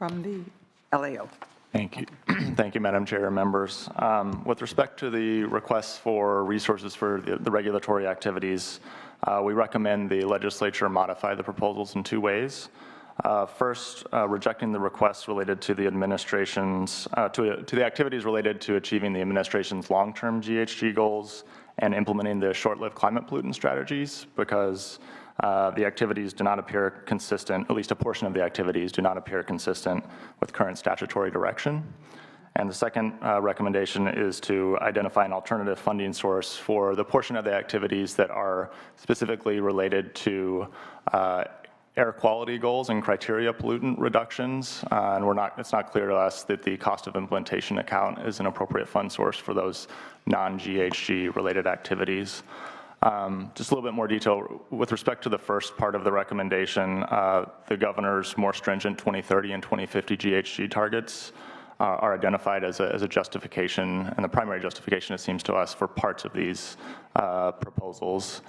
from the LAO. Thank you. Thank you, Madam Chair and members. With respect to the requests for resources for the regulatory activities, we recommend the legislature modify the proposals in two ways. First, rejecting the requests related to the administration's, to the activities related to achieving the administration's long-term GHG goals and implementing the short-lived climate pollutant strategies, because the activities do not appear consistent, at least a portion of the activities do not appear consistent with current statutory direction. And the second recommendation is to identify an alternative funding source for the portion of the activities that are specifically related to air quality goals and criteria pollutant reductions. And it's not clear to us that the cost of implementation account is an appropriate fund source for those non-GHG related activities. Just a little bit more detail. With respect to the first part of the recommendation, the governor's more stringent 2030 and 2050 GHG targets are identified as a justification, and the primary justification, it seems to us, for parts of these proposals,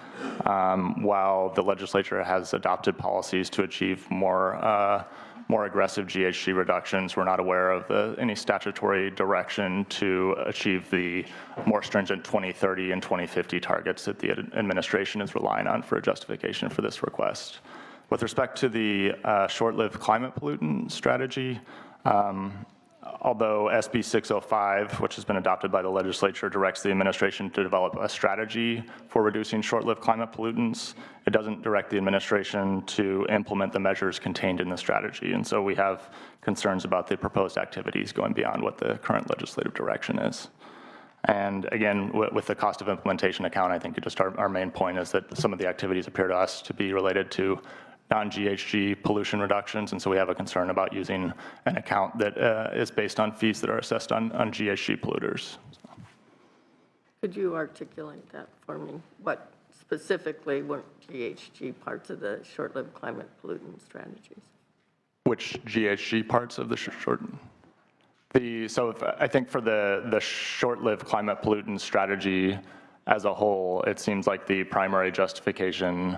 while the legislature has adopted policies to achieve more aggressive GHG reductions. We're not aware of any statutory direction to achieve the more stringent 2030 and 2050 targets that the administration is relying on for a justification for this request. With respect to the short-lived climate pollutant strategy, although SB 605, which has been adopted by the legislature, directs the administration to develop a strategy for reducing short-lived climate pollutants, it doesn't direct the administration to implement the measures contained in the strategy. And so we have concerns about the proposed activities going beyond what the current legislative direction is. And again, with the cost of implementation account, I think just our main point is that some of the activities appear to us to be related to non-GHG pollution reductions, and so we have a concern about using an account that is based on fees that are assessed on GHG polluters. Could you articulate that for me? What specifically were GHG parts of the short-lived climate pollutant strategies? Which GHG parts of the I think for the short-lived climate pollutant strategy as a whole, it seems like the primary justification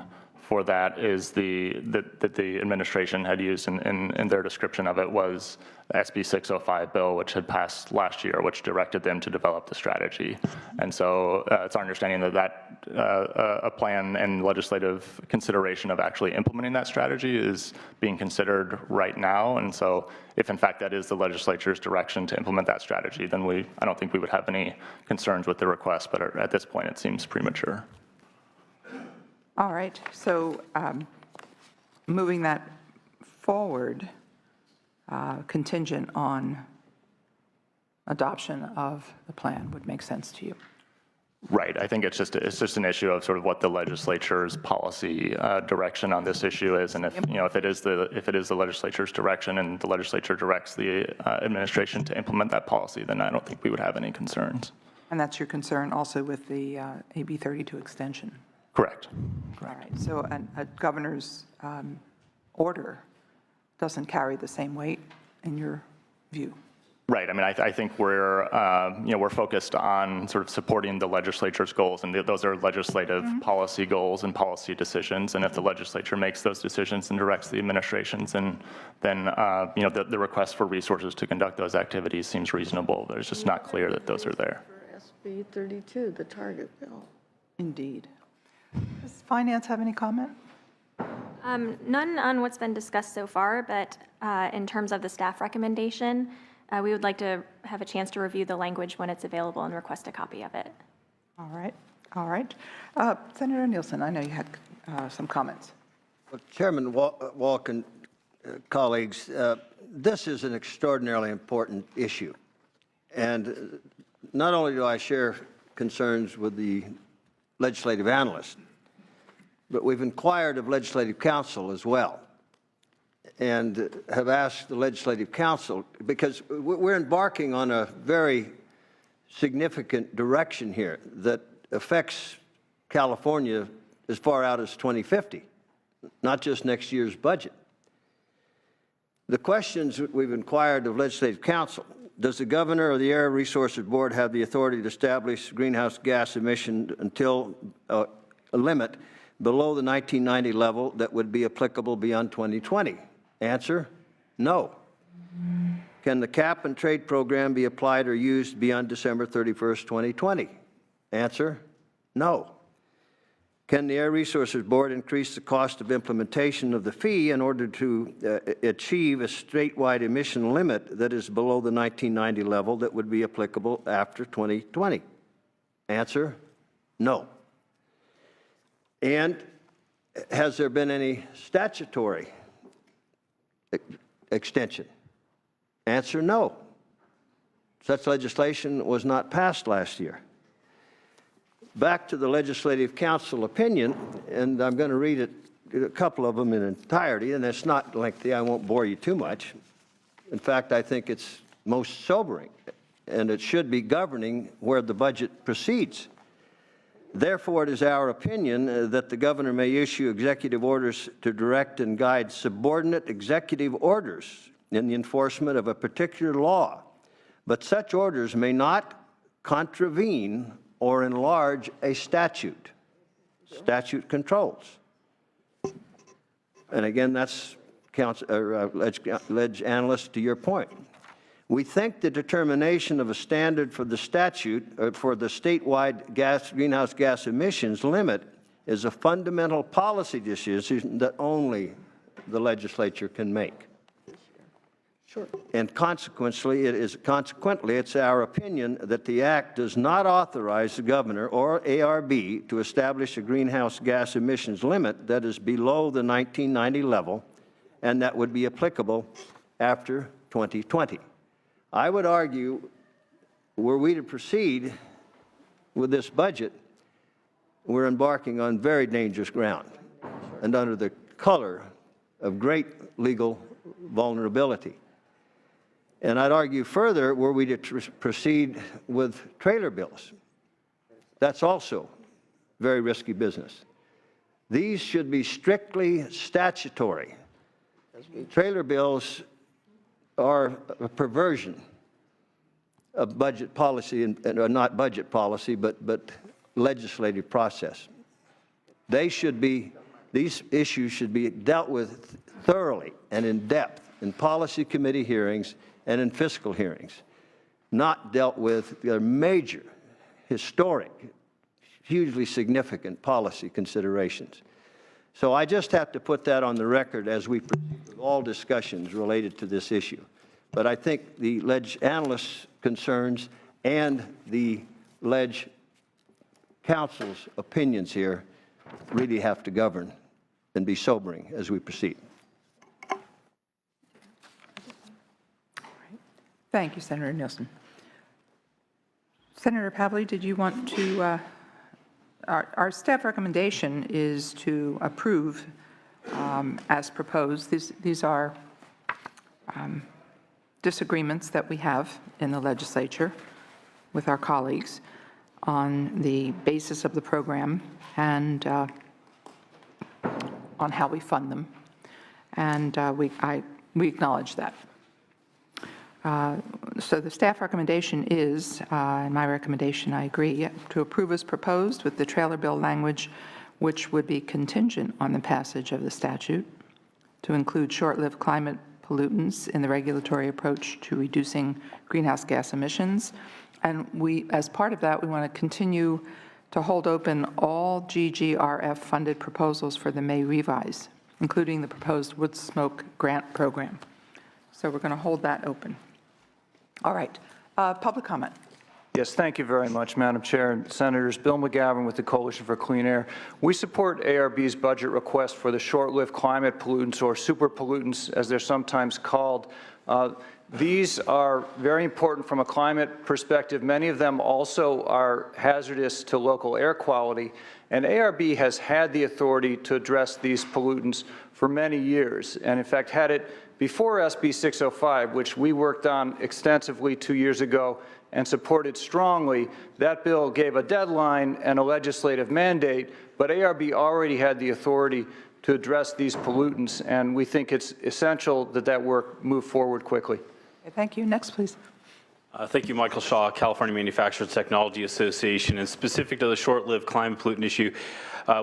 for that is that the administration had used in their description of it was the SB 605 bill, which had passed last year, which directed them to develop the strategy. And so it's our understanding that a plan and legislative consideration of actually implementing that strategy is being considered right now. And so if in fact that is the legislature's direction to implement that strategy, then I don't think we would have any concerns with the request, but at this point it seems premature. All right, so moving that forward, contingent on adoption of the plan would make sense to you. Right. I think it's just an issue of sort of what the legislature's policy direction on this issue is, and if it is the legislature's direction and the legislature directs the administration to implement that policy, then I don't think we would have any concerns. And that's your concern also with the AB 32 extension. Correct. All right. So a governor's order doesn't carry the same weight in your view. Right. I mean, I think we're focused on sort of supporting the legislature's goals, and those are legislative policy goals and policy decisions. And if the legislature makes those decisions and directs the administrations, then the request for resources to conduct those activities seems reasonable. But it's just not clear that those are there. For SB 32, the target bill. Indeed. Does Finance have any comment? None on what's been discussed so far, but in terms of the staff recommendation, we would like to have a chance to review the language when it's available and request a copy of it. All right. All right. Senator Nielsen, I know you had some comments. Well, Chairman Walken, colleagues, this is an extraordinarily important issue. And not only do I share concerns with the legislative analyst, but we've inquired of legislative counsel as well, and have asked the legislative counsel, because we're embarking on a very significant direction here that affects California as far out as 2050, not just next year's budget. The questions we've inquired of legislative counsel: does the governor or the Air Resources Board have the authority to establish greenhouse gas emission until a limit below the 1990 level that would be applicable beyond 2020? Answer: no. Can the cap and trade program be applied or used beyond December 31st, 2020? Answer, no. Can the Air Resources Board increase the cost of implementation of the fee in order to achieve a statewide emission limit that is below the 1990 level that would be applicable after 2020? Answer, no. And has there been any statutory extension? Answer, no. Such legislation was not passed last year. Back to the Legislative Council opinion, and I'm going to read it, a couple of them in entirety, and it's not lengthy. I won't bore you too much. In fact, I think it's most sobering, and it should be governing where the budget proceeds. Therefore, it is our opinion that the governor may issue executive orders to direct and guide subordinate executive orders in the enforcement of a particular law, but such orders may not contravene or enlarge a statute. Statute controls. And again, that's ledge analyst to your point. We think the determination of a standard for the statute, for the statewide greenhouse gas emissions limit is a fundamental policy decision that only the legislature can make. Sure. And consequently, it's our opinion that the act does not authorize the governor or ARB to establish a greenhouse gas emissions limit that is below the 1990 level and that would be applicable after 2020. I would argue, were we to proceed with this budget, we're embarking on very dangerous ground and under the color of great legal vulnerability. And I'd argue further, were we to proceed with trailer bills, that's also very risky business. These should be strictly statutory. Trailer bills are a perversion of budget policy, and not budget policy, but legislative process. These issues should be dealt with thoroughly and in depth in policy committee hearings and in fiscal hearings, not dealt with their major, historic, hugely significant policy considerations. So I just have to put that on the record as we proceed with all discussions related to this issue. But I think the ledge analysts' concerns and the ledge council's opinions here really have to govern and be sobering as we proceed. Thank you, Senator Nielsen. Senator Pavley, did you want to, our staff recommendation is to approve as proposed. These are disagreements that we have in the legislature with our colleagues on the basis of the program and on how we fund them. And we acknowledge that. So the staff recommendation is, and my recommendation, I agree, to approve as proposed with the trailer bill language, which would be contingent on the passage of the statute, to include short-lived climate pollutants in the regulatory approach to reducing greenhouse gas emissions. And we, as part of that, we want to continue to hold open all GGRF-funded proposals for the May revise, including the proposed wood smoke grant program. So we're going to hold that open. All right. Public comment. Yes, thank you very much, Madam Chair and Senators. Bill McGavin with the Coalition for Clean Air. We support ARB's budget request for the short-lived climate pollutants, or super pollutants, as they're sometimes called. These are very important from a climate perspective. Many of them also are hazardous to local air quality, and ARB has had the authority to address these pollutants for many years, and in fact had it before SB 605, which we worked on extensively 2 years ago and supported strongly. That bill gave a deadline and a legislative mandate, but ARB already had the authority to address these pollutants, and we think it's essential that that work move forward quickly. Okay, thank you. Next, please. Thank you, Michael Shaw, California Manufacturers Technology Association. And specific to the short-lived climate pollutant issue,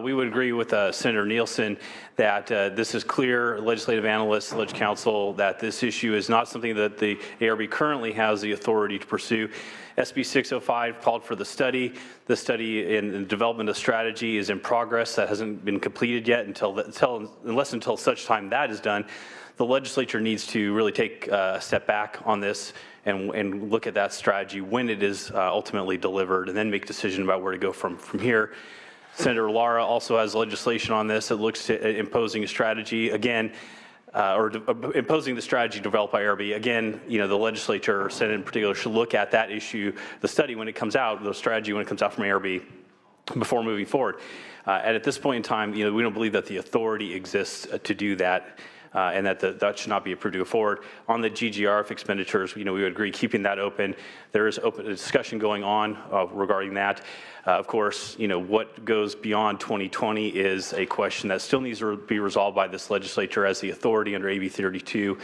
we would agree with Senator Nielsen that this is clear, legislative analysts, Ledge Council, that this issue is not something that the ARB currently has the authority to pursue. SB 605 called for the study. The study in development of strategy is in progress. That hasn't been completed yet until such time that is done. The legislature needs to really take a step back on this and look at that strategy when it is ultimately delivered, and then make a decision about where to go from here. Senator Lara also has legislation on this that looks at imposing a strategy again, imposing the strategy developed by ARB. Again, the legislature, or Senate in particular, should look at that issue, the study when it comes out, the strategy when it comes out from ARB, before moving forward. And at this point in time, we don't believe that the authority exists to do that. And that should not be approved to go forward. On the GGRF expenditures, we would agree keeping that open. There is open discussion going on regarding that. Of course, what goes beyond 2020 is a question that still needs to be resolved by this legislature, as the authority under AB 32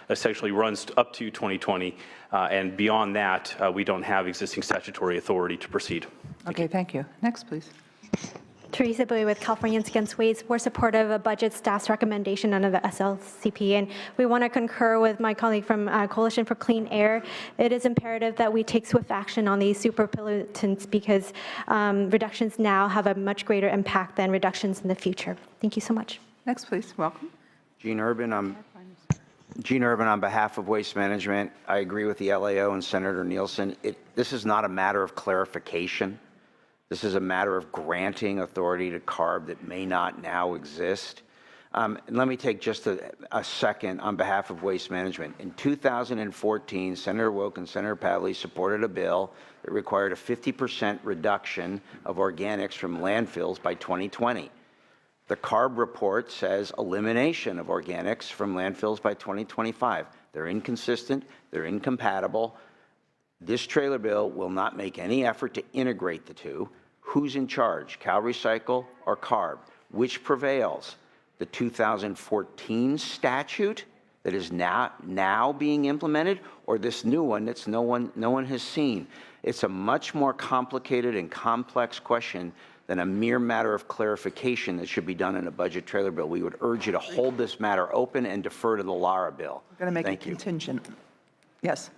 essentially runs up to 2020. And beyond that, we don't have existing statutory authority to proceed. Okay, thank you. Next, please. Teresa Bowie with Californians Against Waste. We're supportive of budget staff's recommendation under the SLCP, and we want to concur with my colleague from Coalition for Clean Air. It is imperative that we take swift action on these super pollutants because reductions now have a much greater impact than reductions in the future. Thank you so much. Next, please. Welcome. Gene Urban on behalf of Waste Management. I agree with the LAO and Senator Nielsen. This is not a matter of clarification. This is a matter of granting authority to CARB that may not now exist. And let me take just a second on behalf of Waste Management. In 2014, Senator Woke and Senator Pavley supported a bill that required a 50% reduction of organics from landfills by 2020. The CARB report says elimination of organics from landfills by 2025. They're inconsistent, they're incompatible. This trailer bill will not make any effort to integrate the two. Who's in charge, CalRecycle or CARB? Which prevails? The 2014 statute that is now being implemented, or this new one that no one has seen? It's a much more complicated and complex question than a mere matter of clarification that should be done in a budget trailer bill. We would urge you to hold this matter open and defer to the Lara bill. We're going to make Thank it you. contingent. Yes.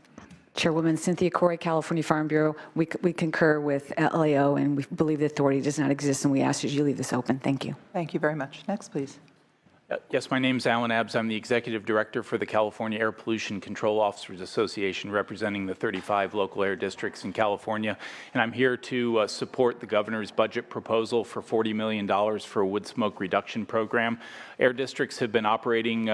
Chairwoman Cynthia Corey, California Farm Bureau. We concur with LAO, and we believe the authority does not exist, and we ask that you leave this open. Thank you. Thank you very much. Next, please. Yes, my name is Alan Abbs. I'm the Executive Director for the California Air Pollution Control Officers Association, representing the 35 local air districts in California. And I'm here to support the governor's budget proposal for $40 million for a wood smoke reduction program. Air districts have been operating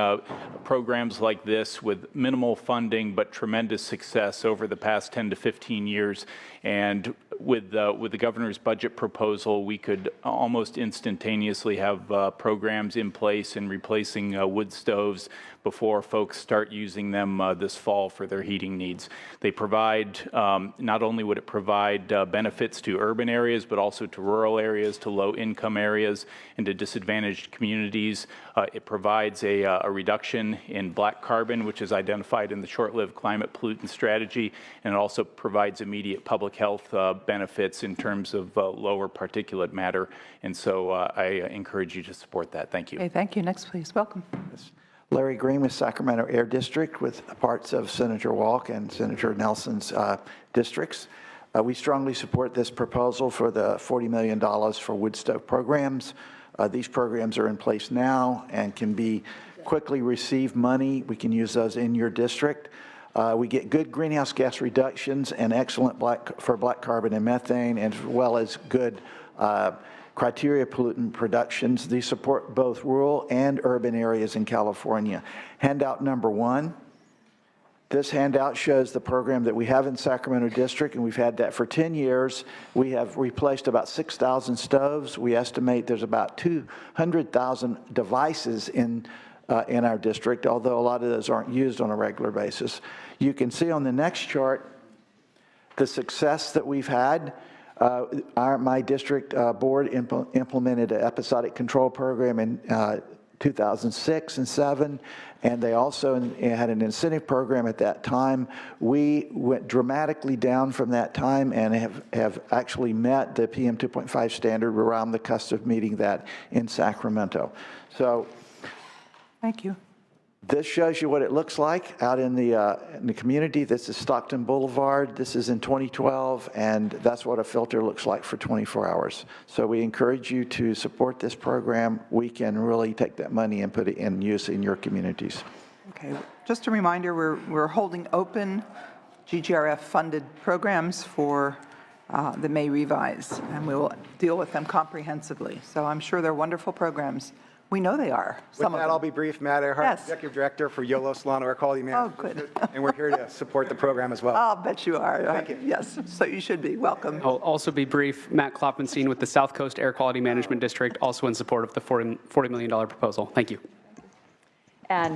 programs like this with minimal funding but tremendous success over the past 10 to 15 years. And with the governor's budget proposal, we could almost instantaneously have programs in place and replacing wood stoves before folks start using them this fall for their heating needs. They provide, not only would it provide benefits to urban areas, but also to rural areas, to low-income areas, and to disadvantaged communities. It provides a reduction in black carbon, which is identified in the short-lived climate pollutant strategy, and it also provides immediate public health benefits in terms of lower particulate matter. And so I encourage you to support that. Thank you. Okay, thank you. Next, please. Welcome. Larry Green with Sacramento Air District, with parts of Senator Walk and Senator Nelson's districts. We strongly support this proposal for the $40 million for wood stove programs. These programs are in place now and can be quickly receive money. We can use those in your district. We get good greenhouse gas reductions and excellent black carbon and methane, as well as good criteria pollutant productions. These support both rural and urban areas in California. Handout number 1. This handout shows the program that we have in Sacramento District, and we've had that for 10 years. We have replaced about 6,000 stoves. We estimate there's about 200,000 devices in our district, although a lot of those aren't used on a regular basis. You can see on the next chart the success that we've had. My district board implemented an episodic control program in 2006 and 7, and they also had an incentive program at that time. We went dramatically down from that time and have actually met the PM 2.5 standard. We're on the cusp of meeting that in Sacramento. So Thank you. this shows you what it looks like out in the community. This is Stockton Boulevard. This is in 2012, and that's what a filter looks like for 24 hours. So we encourage you to support this program. We can really take that money and put it in use in your communities. Okay, just a reminder, we're holding open GGRF-funded programs for the May revise, and we will deal with them comprehensively. So I'm sure they're wonderful programs. We know they are. With that, I'll be brief. Matt Earhart, Yes. Executive Director for YOLO Solano Air Quality Management. Oh, good. And we're here to support the program as well. I'll bet you are. Thank you. Yes, so you should be. Welcome. I'll also be brief. Matt Klopfenstein with the South Coast Air Quality Management District, also in support of the $40 million proposal. Thank you. And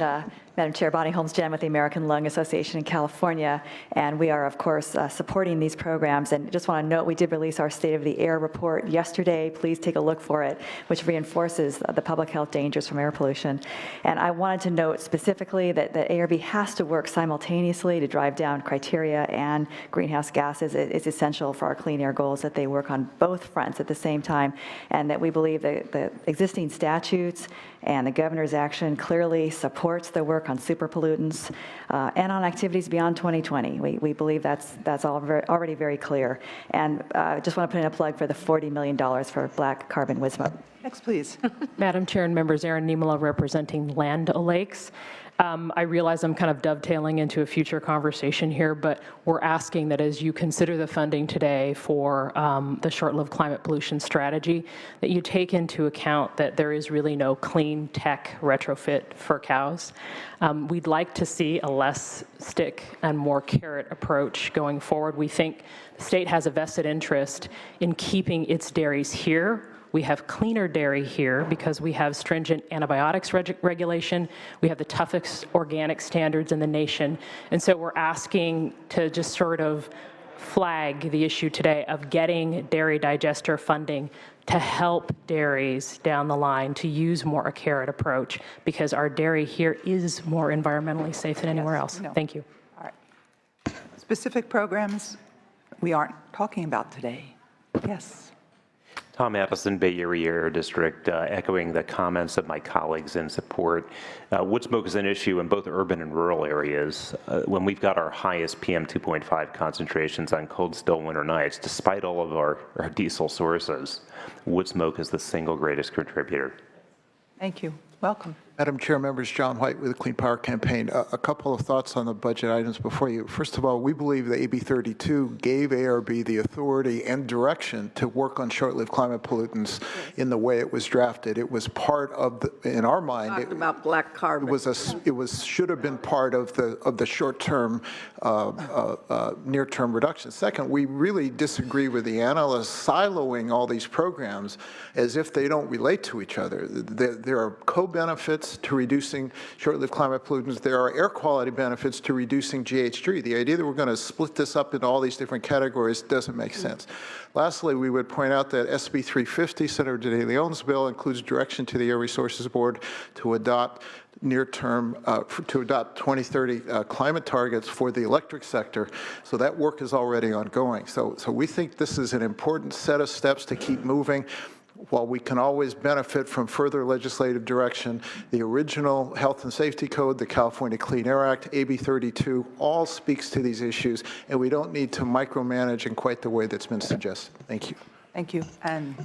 Madam Chair, Bonnie Holmes-Jen with the American Lung Association in California, and we are, of course, supporting these programs. And just want to note, we did release our State of the Air report yesterday. Please take a look for it, which reinforces the public health dangers from air pollution. And I wanted to note specifically that the ARB has to work simultaneously to drive down criteria and greenhouse gases. It is essential for our clean air goals that they work on both fronts at the same time, and that we believe that the existing statutes and the governor's action clearly supports the work on super pollutants and on activities beyond 2020. We believe that's all already very clear. And just want to put in a plug for the $40 million for black carbon wisdom. Next, please. Madam Chair and members, Erin Niemela representing Land O'Lakes. I realize I'm kind of dovetailing into a future conversation here, but we're asking that as you consider the funding today for the short-lived climate pollution strategy, that you take into account that there is really no clean tech retrofit for cows. We'd like to see a less stick and more carrot approach going forward. We think the state has a vested interest in keeping its dairies here. We have cleaner dairy here because we have stringent antibiotics regulation. We have the toughest organic standards in the nation. And so we're asking to just sort of flag the issue today of getting dairy digester funding to help dairies down the line to use more a carrot approach, because our dairy here is more environmentally safe than anywhere else. No. Thank you. All right. Specific programs we aren't talking about today. Yes. Tom Addison, Bay Area Air District, echoing the comments of my colleagues in support. Wood smoke is an issue in both urban and rural areas. When we've got our highest PM 2.5 concentrations on cold, still winter nights, despite all of our diesel sources, wood smoke is the single greatest contributor. Thank you. Welcome. Madam Chair, members, John White with the Clean Power Campaign. A couple of thoughts on the budget items before you. First of all, we believe that AB 32 gave ARB the authority and direction to work on short-lived climate pollutants in the way it was drafted. It was part of the, in our mind, Talking about black carbon. it should have been part of the short-term, near-term reduction. Second, we really disagree with the analysts siloing all these programs as if they don't relate to each other. There are co-benefits to reducing short-lived climate pollutants. There are air quality benefits to reducing GHG. The idea that we're going to split this up into all these different categories doesn't make sense. Lastly, we would point out that SB 350, Senator De Leon's bill, includes direction to the Air Resources Board to adopt near-term, to adopt 2030 climate targets for the electric sector. So that work is already ongoing. So we think this is an important set of steps to keep moving. While we can always benefit from further legislative direction, the original Health and Safety Code, the California Clean Air Act, AB 32, all speaks to these issues, and we don't need to micromanage in quite the way that's been suggested. Thank you. Thank you. And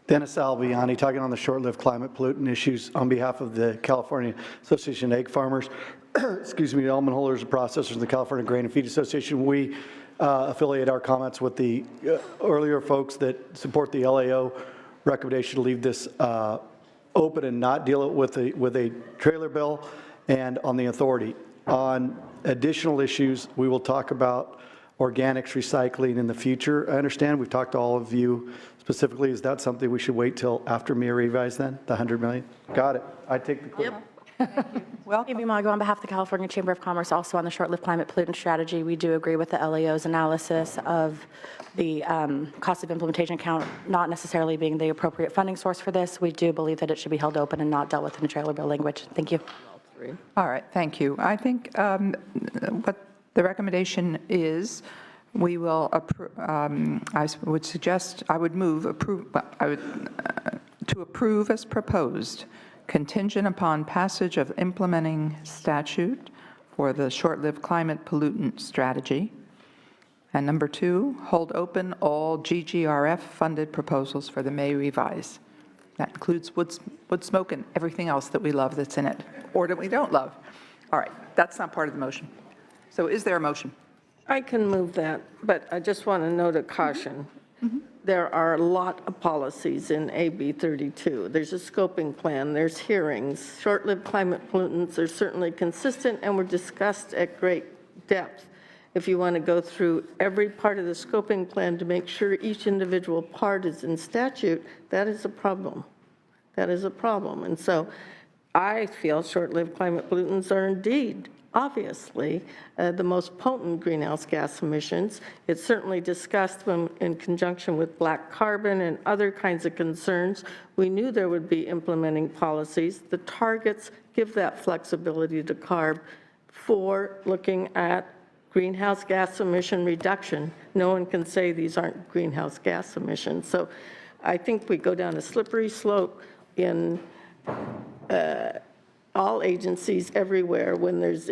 Dennis Albiani, talking on the short-lived climate pollutant issues on behalf of the California Association of Egg Farmers, excuse me, almond holders and processors, and the California Grain and Feed Association. We affiliate our comments with the earlier folks that support the LAO recommendation to leave this open and not deal it with a trailer bill, and on the authority. On additional issues, we will talk about organics recycling in the future. I understand we've talked to all of you specifically. Is that something we should wait till after May revise then, the 100 million? Got it. I take the clear. Yep. Amy Mago on behalf of the California Chamber of Commerce, also on the short-lived climate pollutant strategy. We do agree with the LAO's analysis of the cost of implementation account not necessarily being the appropriate funding source for this. We do believe that it should be held open and not dealt with in the trailer bill language. Thank you. All right, thank you. I think what the recommendation is, we will, I would suggest, I would move to approve as proposed, contingent upon passage of implementing statute for the short-lived climate pollutant strategy. And number 2, hold open all GGRF-funded proposals for the May revise. That includes wood smoke and everything else that we love that's in it, or that we don't love. All right, that's not part of the motion. So is there a motion? I can move that, but I just want to note a caution. There are a lot of policies in AB 32. There's a scoping plan, there's hearings. Short-lived climate pollutants are certainly consistent and were discussed at great depth. If you want to go through every part of the scoping plan to make sure each individual part is in statute, that is a problem. That is a problem. And so I feel short-lived climate pollutants are indeed obviously the most potent greenhouse gas emissions. It's certainly discussed when in conjunction with black carbon and other kinds of concerns. We knew there would be implementing policies. The targets give that flexibility to CARB for looking at greenhouse gas emission reduction. No one can say these aren't greenhouse gas emissions. So I think we go down a slippery slope in all agencies everywhere when there's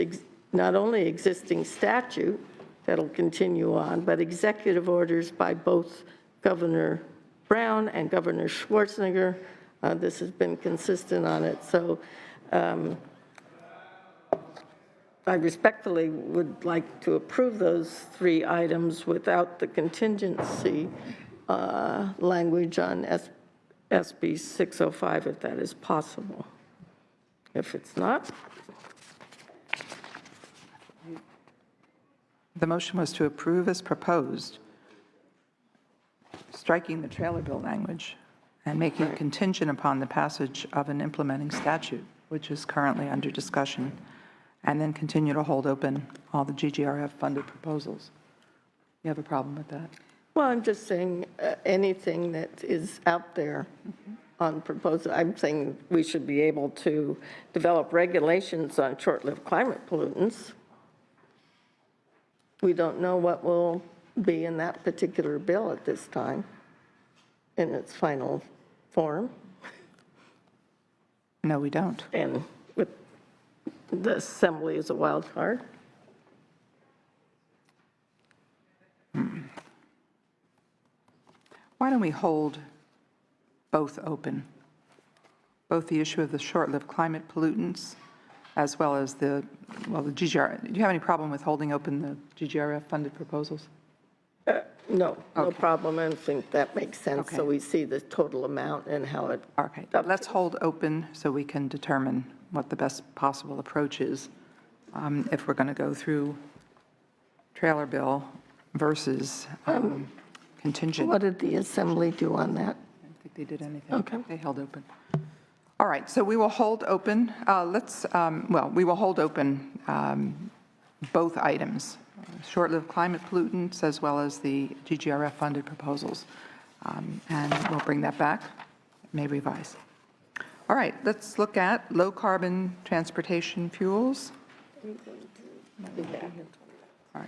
not only existing statute that'll continue on, but executive orders by both Governor Brown and Governor Schwarzenegger. This has been consistent on it. So I respectfully would like to approve those 3 items without the contingency language on SB 605, if that is possible. If it's not, the motion was to approve as proposed, striking the trailer bill language and making it contingent upon the passage of an implementing statute, which is currently under discussion, and then continue to hold open all the GGRF-funded proposals. You have a problem with that? well, I'm just saying anything that is out there on proposal, I'm saying we should be able to develop regulations on short-lived climate pollutants. We don't know what will be in that particular bill at this time in its final form. No, we don't. And with the assembly as a wild card. Why don't we hold both open, both the issue of the short-lived climate pollutants as well as the GGR. Do you have any problem with holding open the GGRF-funded proposals? No, no problem. I think that makes sense. Okay. So we see the total amount and how it. Okay, let's hold open so we can determine what the best possible approach is if we're going to go through trailer bill versus contingent. What did the assembly do on that? I don't think they did anything. Okay. They held open. All right, so we will hold open. We will hold open both items, short-lived climate pollutants as well as the GGRF-funded proposals. And we'll bring that back, may revise. All right, let's look at low-carbon transportation fuels. All right.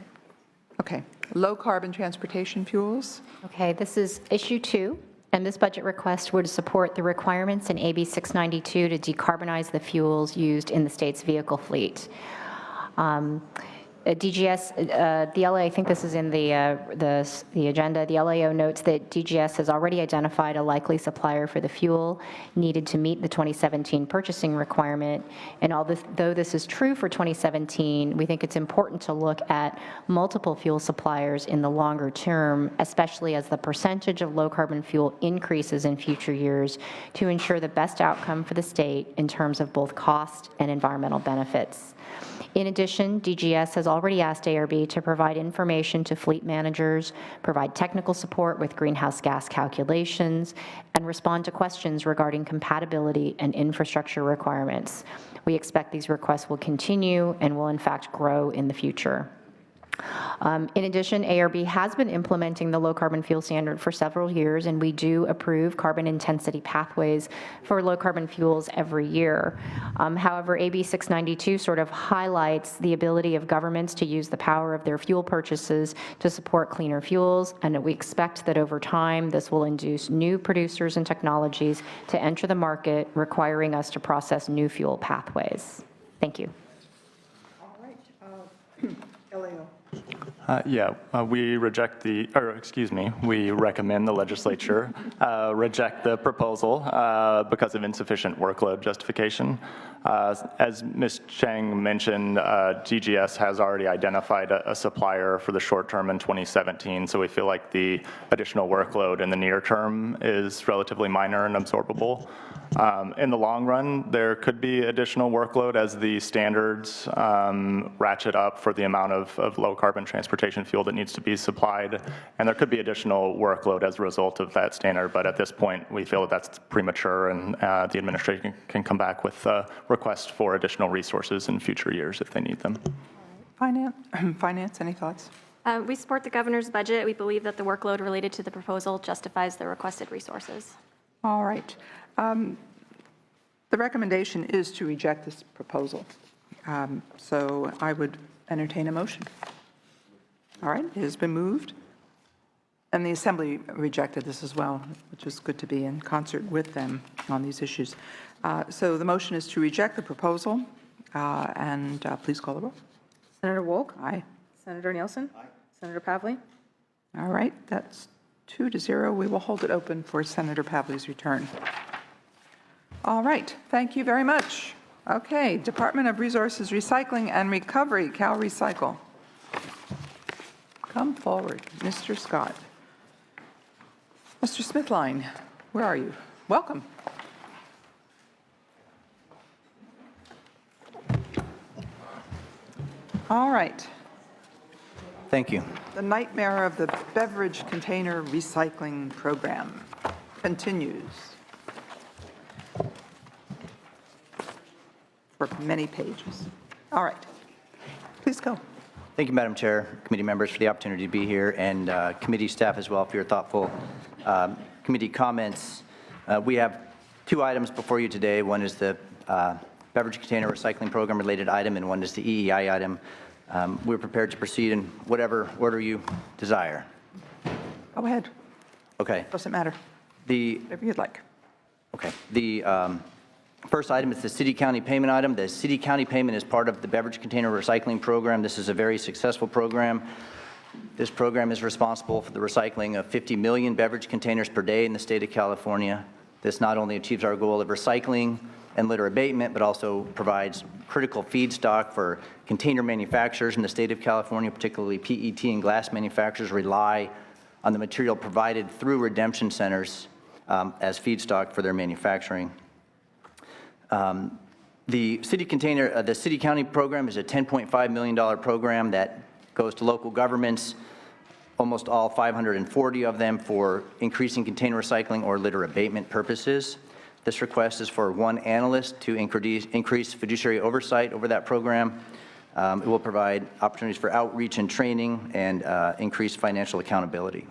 Okay, low-carbon transportation fuels. Okay, this is issue 2, and this budget request would support the requirements in AB 692 to decarbonize the fuels used in the state's vehicle fleet. DGS, the LA, I think this is in the agenda. The LAO notes that DGS has already identified a likely supplier for the fuel needed to meet the 2017 purchasing requirement. And though this is true for 2017, we think it's important to look at multiple fuel suppliers in the longer term, especially as the percentage of low-carbon fuel increases in future years, to ensure the best outcome for the state in terms of both cost and environmental benefits. In addition, DGS has already asked ARB to provide information to fleet managers, provide technical support with greenhouse gas calculations, and respond to questions regarding compatibility and infrastructure requirements. We expect these requests will continue and will in fact grow in the future. In addition, ARB has been implementing the low carbon fuel standard for several years, and we do approve carbon intensity pathways for low carbon fuels every year. However, AB 692 sort of highlights the ability of governments to use the power of their fuel purchases to support cleaner fuels, and we expect that over time this will induce new producers and technologies to enter the market, requiring us to process new fuel pathways. Thank you. All right. LAO. We we recommend the legislature reject the proposal because of insufficient workload justification. As Ms. Chang mentioned, DGS has already identified a supplier for the short term in 2017, so we feel like the additional workload in the near term is relatively minor and absorbable. In the long run, there could be additional workload as the standards ratchet up for the amount of low carbon transportation fuel that needs to be supplied, and there could be additional workload as a result of that standard, but at this point we feel that that's premature, and the administration can come back with a request for additional resources in future years if they need them. Finance, any thoughts? We support the governor's budget. We believe that the workload related to the proposal justifies the requested resources. All right. The recommendation is to reject this proposal. So I would entertain a motion. All right, it has been moved. And the Assembly rejected this as well, which is good to be in concert with them on these issues. So the motion is to reject the proposal. And please call the roll. Senator Wolk? Aye. Senator Nielsen? Aye. Senator Pavley? All right, that's 2-0. We will hold it open for Senator Pavley's return. All right, thank you very much. Okay, Department of Resources Recycling and Recovery, Cal Recycle. Come forward, Mr. Scott. Mr. Smithline, where are you? Welcome. All right. Thank you. The nightmare of the beverage container recycling program continues for many pages. All right, please go. Thank you, Madam Chair, committee members, for the opportunity to be here, and committee staff as well for your thoughtful committee comments. We have two items before you today. One is the beverage container recycling program related item, and one is the EEI item. We're prepared to proceed in whatever order you desire. Go ahead. Okay. Doesn't matter. Whatever you'd like. Okay. The first item is the city-county payment item. The city-county payment is part of the beverage container recycling program. This is a very successful program. This program is responsible for the recycling of 50 million beverage containers per day in the state of California. This not only achieves our goal of recycling and litter abatement, but also provides critical feedstock for container manufacturers in the state of California, particularly PET and glass manufacturers rely on the material provided through redemption centers as feedstock for their manufacturing. The city-county program is a $10.5 million program that goes to local governments, almost all 540 of them, for increasing container recycling or litter abatement purposes. This request is for one analyst to increase fiduciary oversight over that program. It will provide opportunities for outreach and training and increased financial accountability.